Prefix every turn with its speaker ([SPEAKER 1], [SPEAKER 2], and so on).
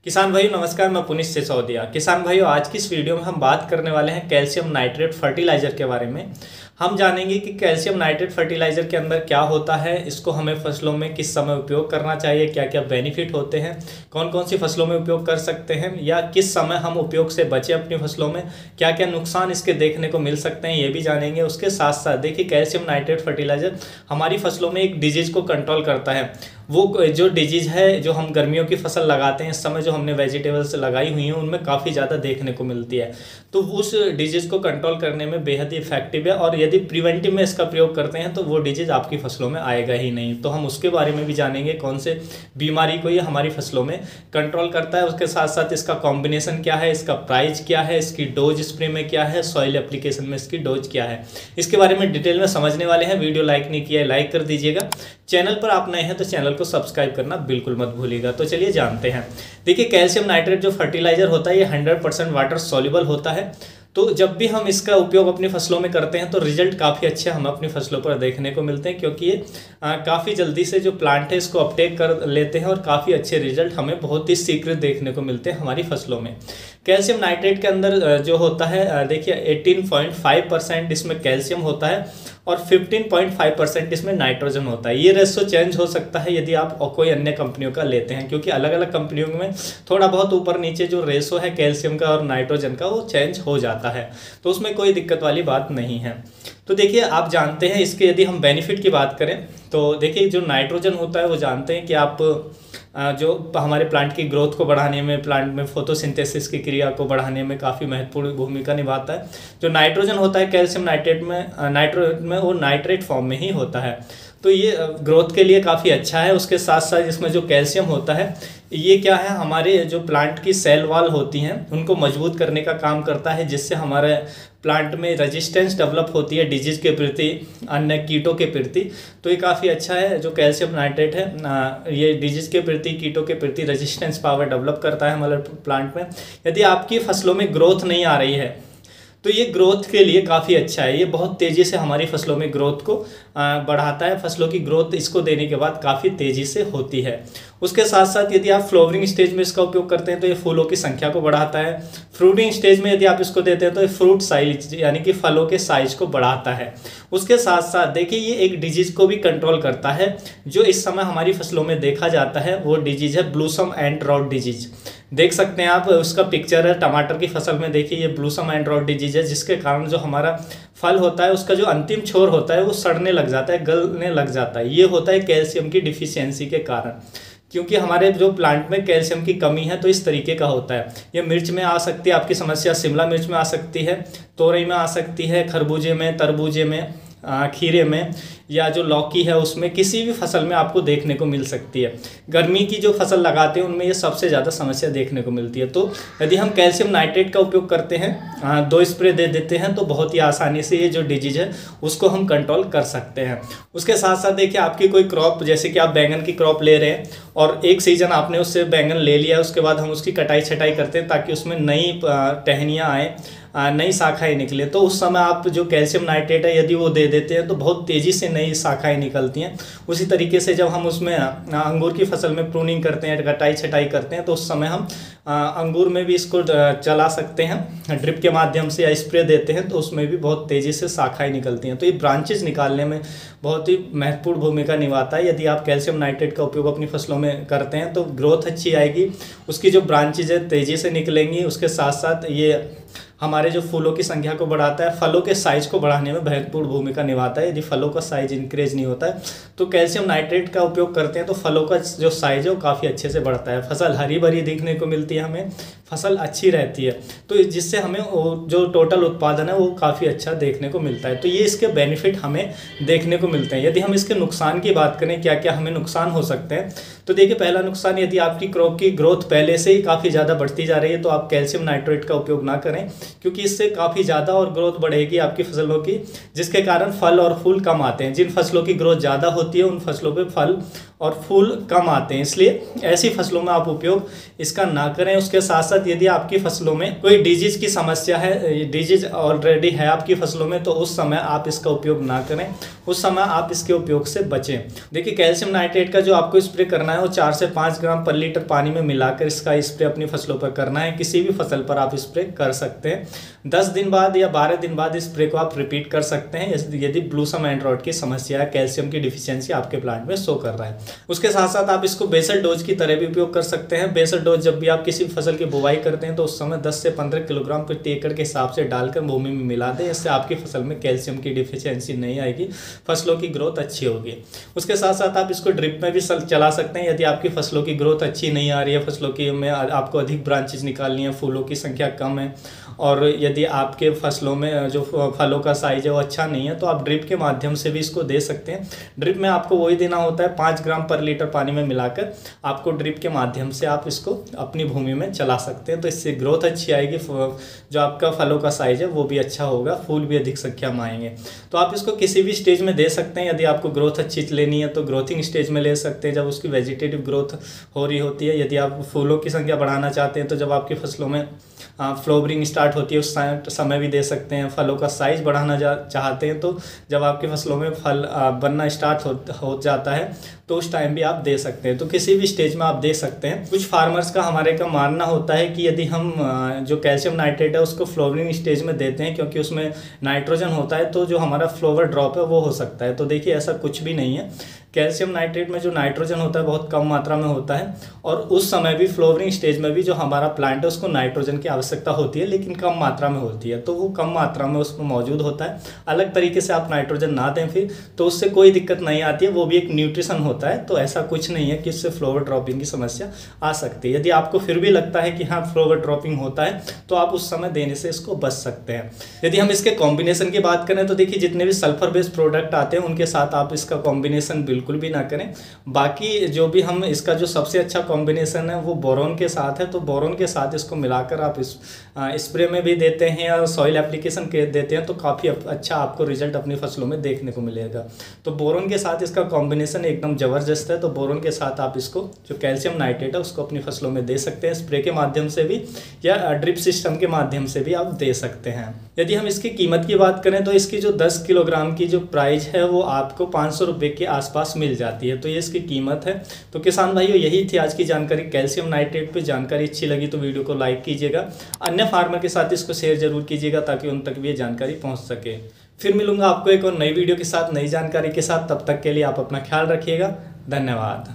[SPEAKER 1] किसान भाइयों नमस्कार, मैं पुनीत सिसोदिया। किसान भाइयों, आज की इस वीडियो में हम बात करने वाले हैं कैल्शियम नाइट्रेट फर्टिलाइजर के बारे में। हम जानेंगे कि कैल्शियम नाइट्रेट फर्टिलाइजर के अंदर क्या होता है, इसको हमें फसलों में किस समय उपयोग करना चाहिए, क्या क्या बेनिफिट होते हैं, कौन कौन सी फसलों में उपयोग कर सकते हैं या किस समय हम उपयोग से बचे अपनी फसलों में, क्या क्या नुकसान इसके देखने को मिल सकते हैं, ये भी जानेंगे। उसके साथ साथ देखिए, कैल्शियम नाइट्रेट फर्टिलाइजर हमारी फसलों में एक डिजीज को कंट्रोल करता है। वो जो डिजीज है जो हम गर्मियों की फसल लगाते हैं, इस समय जो हमने वेजिटेबल्स लगाई हुई हैं उनमें काफ़ी ज़्यादा देखने को मिलती है, तो उस डिजीज़ को कंट्रोल करने में बेहद ही इफेक्टिव है। और यदि प्रिवेंटिव में इसका प्रयोग करते हैं तो वो डिजीज़ आपकी फसलों में आएगा ही नहीं। तो हम उसके बारे में भी जानेंगे, कौन से बीमारी को ये हमारी फसलों में कंट्रोल करता है। उसके साथ साथ इसका कॉम्बिनेशन क्या है, इसका प्राइस क्या है, इसकी डोज स्प्रे में क्या है, सॉइल एप्लीकेशन में इसकी डोज क्या है, इसके बारे में डिटेल में समझने वाले हैं। वीडियो लाइक नहीं किया है, लाइक कर दीजिएगा। चैनल पर आप नए हैं तो चैनल को सब्सक्राइब करना बिल्कुल मत भूलिएगा। तो चलिए जानते हैं। देखिए, कैल्शियम नाइट्रेट जो फर्टिलाइजर होता है ये 100% वाटर सॉल्युबल होता है। तो जब भी हम इसका उपयोग अपनी फसलों में करते हैं तो रिजल्ट काफ़ी अच्छे हम अपनी फसलों पर देखने को मिलते हैं, क्योंकि ये काफ़ी जल्दी से जो प्लांट है इसको अपटेक कर लेते हैं और काफ़ी अच्छे रिजल्ट हमें बहुत ही शीघ्र देखने को मिलते हैं हमारी फसलों में। कैल्शियम नाइट्रेट के अंदर जो होता है, देखिए 18.5% इसमें कैल्शियम होता है और 15.5% इसमें नाइट्रोजन होता है। ये रेशो चेंज हो सकता है यदि आप कोई अन्य कंपनियों का लेते हैं, क्योंकि अलग अलग कंपनियों में थोड़ा बहुत ऊपर नीचे जो रेशो है कैल्शियम का और नाइट्रोजन का वो चेंज हो जाता है, तो उसमें कोई दिक्कत वाली बात नहीं है। तो देखिए, आप जानते हैं इसके यदि हम बेनिफिट की बात करें तो देखिए, जो नाइट्रोजन होता है वो जानते हैं कि आप जो हमारे प्लांट की ग्रोथ को बढ़ाने में, प्लांट में फोटोसिंथेसिस की क्रिया को बढ़ाने में काफ़ी महत्वपूर्ण भूमिका निभाता है। जो नाइट्रोजन होता है कैल्शियम नाइट्रेट में वो नाइट्रेट फॉर्म में ही होता है, तो ये ग्रोथ के लिए काफ़ी अच्छा है। उसके साथ साथ इसमें जो कैल्शियम होता है ये क्या है, हमारे जो प्लांट की सेल वॉल होती हैं उनको मजबूत करने का काम करता है, जिससे हमारे प्लांट में रेजिस्टेंस डेवलप होती है डिजीज़ के प्रति, अन्य कीटों के प्रति। तो ये काफ़ी अच्छा है जो कैल्शियम नाइट्रेट है, ये डिजीज़ के प्रति, कीटों के प्रति रेजिस्टेंस पावर डेवलप करता है हमारे प्लांट में। यदि आपकी फसलों में ग्रोथ नहीं आ रही है तो ये ग्रोथ के लिए काफ़ी अच्छा है। ये बहुत तेज़ी से हमारी फसलों में ग्रोथ को बढ़ाता है। फसलों की ग्रोथ इसको देने के बाद काफ़ी तेज़ी से होती है। उसके साथ साथ यदि आप फ्लावरिंग स्टेज में इसका उपयोग करते हैं तो ये फूलों की संख्या को बढ़ाता है। फ्रूटिंग स्टेज में यदि आप इसको देते हैं तो ये फ्रूट साइज यानी कि फलों के साइज को बढ़ाता है। उसके साथ साथ देखिए, ये एक डिजीज़ को भी कंट्रोल करता है जो इस समय हमारी फसलों में देखा जाता है। वो डिजीज़ है ब्लूसम एंड रॉट डिजीज़। देख सकते हैं आप, उसका पिक्चर है टमाटर की फसल में। देखिए, ये ब्लूसम एंड रॉट डिजीज़ है, जिसके कारण जो हमारा फल होता है उसका जो अंतिम छोर होता है वो सड़ने लग जाता है, गलने लग जाता है। ये होता है कैल्शियम की डिफिशियंसी के कारण, क्योंकि हमारे जो प्लांट में कैल्शियम की कमी है तो इस तरीके का होता है। ये मिर्च में आ सकती है आपकी समस्या, शिमला मिर्च में आ सकती है, तोरई में आ सकती है, खरबूजे में, तरबूजे में, खीरे में, या जो लौकी है उसमें, किसी भी फसल में आपको देखने को मिल सकती है। गर्मी की जो फसल लगाते हैं उनमें ये सबसे ज़्यादा समस्या देखने को मिलती है। तो यदि हम कैल्शियम नाइट्रेट का उपयोग करते हैं, 2 स्प्रे दे देते हैं, तो बहुत ही आसानी से ये जो डिजीज़ है उसको हम कंट्रोल कर सकते हैं। उसके साथ साथ देखिए, आपकी कोई क्रॉप, जैसे कि आप बैंगन की क्रॉप ले रहे हैं और एक सीज़न आपने उससे बैंगन ले लिया, उसके बाद हम उसकी कटाई छटाई करते हैं ताकि उसमें नई टहनियाँ आएँ, नई शाखाएँ निकले। तो उस समय आप जो कैल्शियम नाइट्रेट है यदि वो दे देते हैं तो बहुत तेज़ी से नई शाखाएँ निकलती हैं। उसी तरीके से जब हम उसमें अंगूर की फसल में प्रूनिंग करते हैं, कटाई छटाई करते हैं, तो उस समय हम अंगूर में भी इसको चला सकते हैं ड्रिप के माध्यम से, या स्प्रे देते हैं तो उसमें भी बहुत तेज़ी से शाखाएँ निकलती हैं। तो ये ब्रांचेज निकालने में बहुत ही महत्वपूर्ण भूमिका निभाता है। यदि आप कैल्शियम नाइट्रेट का उपयोग अपनी फसलों में करते हैं तो ग्रोथ अच्छी आएगी, उसकी जो ब्रांचेज है तेज़ी से निकलेंगी। उसके साथ साथ ये हमारे जो फूलों की संख्या को बढ़ाता है, फलों के साइज को बढ़ाने में महत्वपूर्ण भूमिका निभाता है। यदि फलों का साइज इंक्रीज नहीं होता है तो कैल्शियम नाइट्रेट का उपयोग करते हैं तो फलों का जो साइज है वो काफ़ी अच्छे से बढ़ता है, फसल हरी भरी दिखने को मिलती है, हमें फसल अच्छी रहती है, तो जिससे हमें जो टोटल उत्पादन है वो काफ़ी अच्छा देखने को मिलता है। तो ये इसके बेनिफिट हमें देखने को मिलते हैं। यदि हम इसके नुकसान की बात करें, क्या क्या हमें नुकसान हो सकते हैं, तो देखिए, पहला नुकसान, यदि आपकी क्रॉप की ग्रोथ पहले से ही काफ़ी ज़्यादा बढ़ती जा रही है तो आप कैल्शियम नाइट्रेट का उपयोग ना करें, क्योंकि इससे काफ़ी ज़्यादा और ग्रोथ बढ़ेगी आपकी फसलों की, जिसके कारण फल और फूल कम आते हैं। जिन फसलों की ग्रोथ ज़्यादा होती है उन फसलों पे फल और फूल कम आते हैं, इसलिए ऐसी फसलों में आप उपयोग इसका ना करें। उसके साथ साथ यदि आपकी फसलों में कोई डिजीज की समस्या है, डिजीज ऑलरेडी है आपकी फसलों में, तो उस समय आप इसका उपयोग ना करें, उस समय आप इसके उपयोग से बचें। देखिए कैल्शियम नाइट्रेट का जो आपको स्प्रे करना है वो 4 से 5 ग्राम पर लीटर पानी में मिलाकर इसका स्प्रे अपनी फसलों पर करना है। किसी भी फसल पर आप स्प्रे कर सकते हैं। 10 दिन बाद या 12 दिन बाद स्प्रे को आप रिपीट कर सकते हैं यदि ब्लूसम एंड रॉट की समस्या है, कैल्शियम की डिफिशियंसी आपके प्लांट में शो कर रहा है। उसके साथ साथ आप इसको बेसल डोज की तरह भी उपयोग कर सकते हैं। बेसल डोज जब भी आप किसी फसल की बुवाई करते हैं तो उस समय 10 से 15 किलोग्राम प्रति एकड़ के हिसाब से डालकर भूमि में मिला दें। इससे आपकी फसल में कैल्शियम की डिफिशियंसी नहीं आएगी, फसलों की ग्रोथ अच्छी होगी। उसके साथ साथ आप इसको ड्रिप में भी चला सकते हैं। यदि आपकी फसलों की ग्रोथ अच्छी नहीं आ रही है, फसलों की में आपको अधिक ब्रांचेज निकालनी है, फूलों की संख्या कम है, और यदि आपके फसलों में जो फलों का साइज है वो अच्छा नहीं है, तो आप ड्रिप के माध्यम से भी इसको दे सकते हैं। ड्रिप में आपको वही देना होता है, 5 ग्राम पर लीटर पानी में मिलाकर आपको ड्रिप के माध्यम से आप इसको अपनी भूमि में चला सकते हैं। तो इससे ग्रोथ अच्छी आएगी, जो आपका फलों का साइज है वो भी अच्छा होगा, फूल भी अधिक संख्या में आएंगे। तो आप इसको किसी भी स्टेज में दे सकते हैं। यदि आपको ग्रोथ अच्छी लेनी है तो ग्रोथिंग स्टेज में ले सकते हैं, जब उसकी वेजिटेटिव ग्रोथ हो रही होती है। यदि आप फूलों की संख्या बढ़ाना चाहते हैं तो जब आपकी फसलों में फ्लावरिंग स्टार्ट होती है उस समय भी दे सकते हैं। फलों का साइज बढ़ाना चाहते हैं तो जब आपकी फसलों में फल बनना स्टार्ट हो जाता है तो उस टाइम भी आप दे सकते हैं। तो किसी भी स्टेज में आप दे सकते हैं। कुछ फार्मर्स का हमारे का मानना होता है कि यदि हम जो कैल्शियम नाइट्रेट है उसको फ्लावरिंग स्टेज में देते हैं क्योंकि उसमें नाइट्रोजन होता है, तो जो हमारा फ्लावर ड्रॉप है वो हो सकता है। तो देखिए ऐसा कुछ भी नहीं है। कैल्शियम नाइट्रेट में जो नाइट्रोजन होता है बहुत कम मात्रा में होता है, और उस समय भी फ्लावरिंग स्टेज में भी जो हमारा प्लांट है उसको नाइट्रोजन की आवश्यकता होती है, लेकिन कम मात्रा में होती है। तो वो कम मात्रा में उसमें मौजूद होता है। अलग तरीके से आप नाइट्रोजन ना दें फिर तो उससे कोई दिक्कत नहीं आती है, वो भी एक न्यूट्रिशन होता है। तो ऐसा कुछ नहीं है कि इससे फ्लावर ड्रॉपिंग की समस्या आ सकती है। यदि आपको फिर भी लगता है कि हाँ फ्लावर ड्रॉपिंग होता है तो आप उस समय देने से इसको बच सकते हैं। यदि हम इसके कॉम्बिनेशन की बात करें तो देखिए जितने भी सल्फर बेस्ड प्रोडक्ट आते हैं उनके साथ आप इसका कॉम्बिनेशन बिल्कुल भी ना करें। बाकी जो भी हम इसका जो सबसे अच्छा कॉम्बिनेशन है वो बोरोन के साथ है। तो बोरोन के साथ इसको मिलाकर आप इस स्प्रे में भी देते हैं या सॉइल एप्लीकेशन के देते हैं तो काफ़ी अच्छा आपको रिजल्ट अपनी फसलों में देखने को मिलेगा। तो बोरोन के साथ इसका कॉम्बिनेशन एकदम ज़बरदस्त है। तो बोरोन के साथ आप इसको जो कैल्शियम नाइट्रेट है उसको अपनी फसलों में दे सकते हैं, स्प्रे के माध्यम से भी या ड्रिप सिस्टम के माध्यम से भी आप दे सकते हैं। यदि हम इसकी कीमत की बात करें तो इसकी जो 10 किलोग्राम की जो प्राइस है वो आपको 500 रुपये के आसपास मिल जाती है। तो ये इसकी कीमत है। तो किसान भाइयों यही थी आज की जानकारी कैल्शियम नाइट्रेट पे। जानकारी अच्छी लगी तो वीडियो को लाइक कीजिएगा, अन्य फार्मर के साथ इसको शेयर जरूर कीजिएगा ताकि उन तक भी ये जानकारी पहुंच सके। फिर मिलूंगा आपको एक और नई वीडियो के साथ, नई जानकारी के साथ। तब तक के लिए आप अपना ख्याल रखिएगा। धन्यवाद।